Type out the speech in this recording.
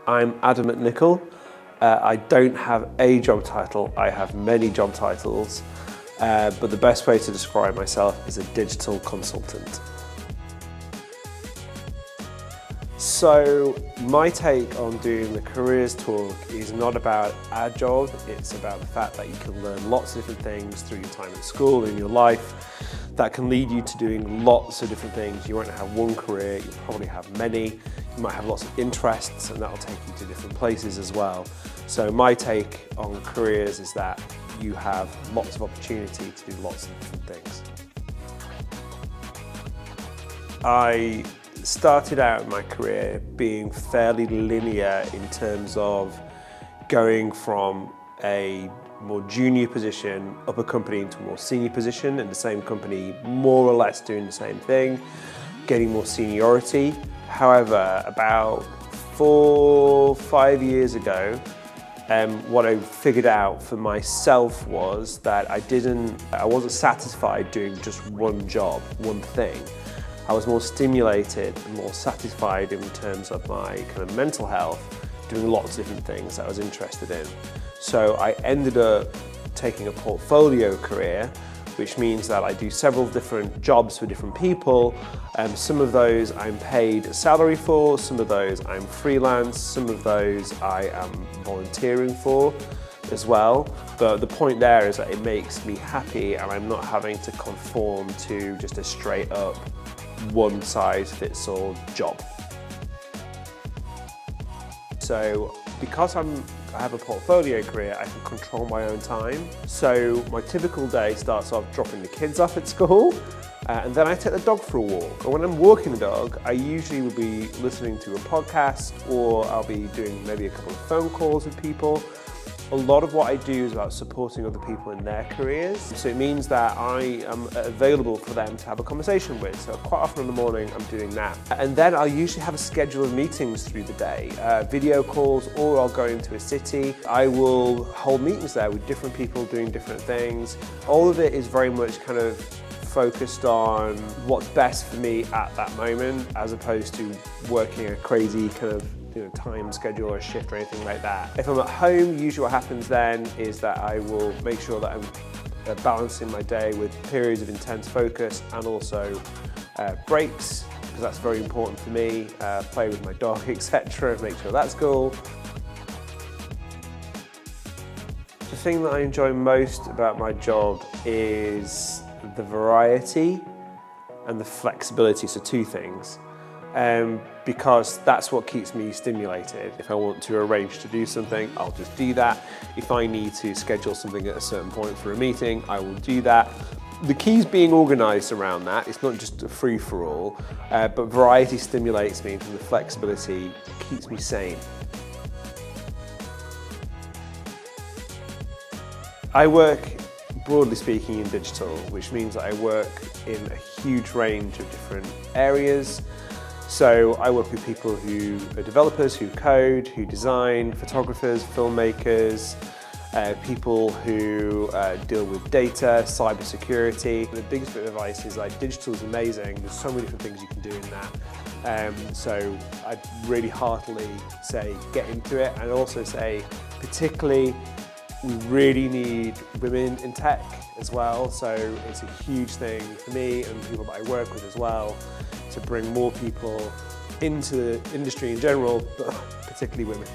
I'm Adam McNichol. I don't have a job title, I have many job titles, but the best way to describe myself is a digital consultant. So my take on doing the careers talk is not about our job, it's about the fact that you can learn lots of different things through your time at school, in your life, that can lead you to doing lots of different things. You won't have one career, you'll probably have many. You might have lots of interests and that'll take you to different places as well. So my take on careers is that you have lots of opportunity to do lots of different things. I started out my career being fairly linear in terms of going from a more junior position up a company into a more senior position in the same company, more or less doing the same thing, getting more seniority. However, about 4 or 5 years ago, what I figured out for myself was that I wasn't satisfied doing just one job, one thing. I was more stimulated and more satisfied in terms of my kind of mental health, doing lots of different things that I was interested in. So I ended up taking a portfolio career, which means that I do several different jobs for different people. Some of those I'm paid a salary for, some of those I'm freelance, some of those I am volunteering for as well. But the point there is that it makes me happy and I'm not having to conform to just a straight up one size fits all job. So because I have a portfolio career, I can control my own time. So my typical day starts off dropping the kids off at school, and then I take the dog for a walk. And when I'm walking the dog, I usually will be listening to a podcast, or I'll be doing maybe a couple of phone calls with people. A lot of what I do is about supporting other people in their careers. So it means that I am available for them to have a conversation with. So quite often in the morning, I'm doing that. And then I'll usually have a schedule of meetings through the day, video calls, or I'll go into a city. I will hold meetings there with different people doing different things. All of it is very much kind of focused on what's best for me at that moment, as opposed to working a crazy kind of time schedule or shift or anything like that. If I'm at home, usually what happens then is that I will make sure that I'm balancing my day with periods of intense focus and also breaks, because that's very important for me. Play with my dog, etc., make sure that's cool. The thing that I enjoy most about my job is the variety and the flexibility, so two things. Because that's what keeps me stimulated. If I want to arrange to do something, I'll just do that. If I need to schedule something at a certain point for a meeting, I will do that. The key is being organised around that. It's not just a free-for-all, but variety stimulates me, and the flexibility keeps me sane. I work, broadly speaking, in digital, which means that I work in a huge range of different areas. So I work with people who are developers, who code, who design, photographers, filmmakers, people who deal with data, cybersecurity. The biggest bit of advice is like digital is amazing. There's so many different things you can do in that. So I'd really heartily say get into it, and also say particularly we really need women in tech as well. So it's a huge thing for me and people that I work with as well, to bring more people into the industry in general, but particularly women.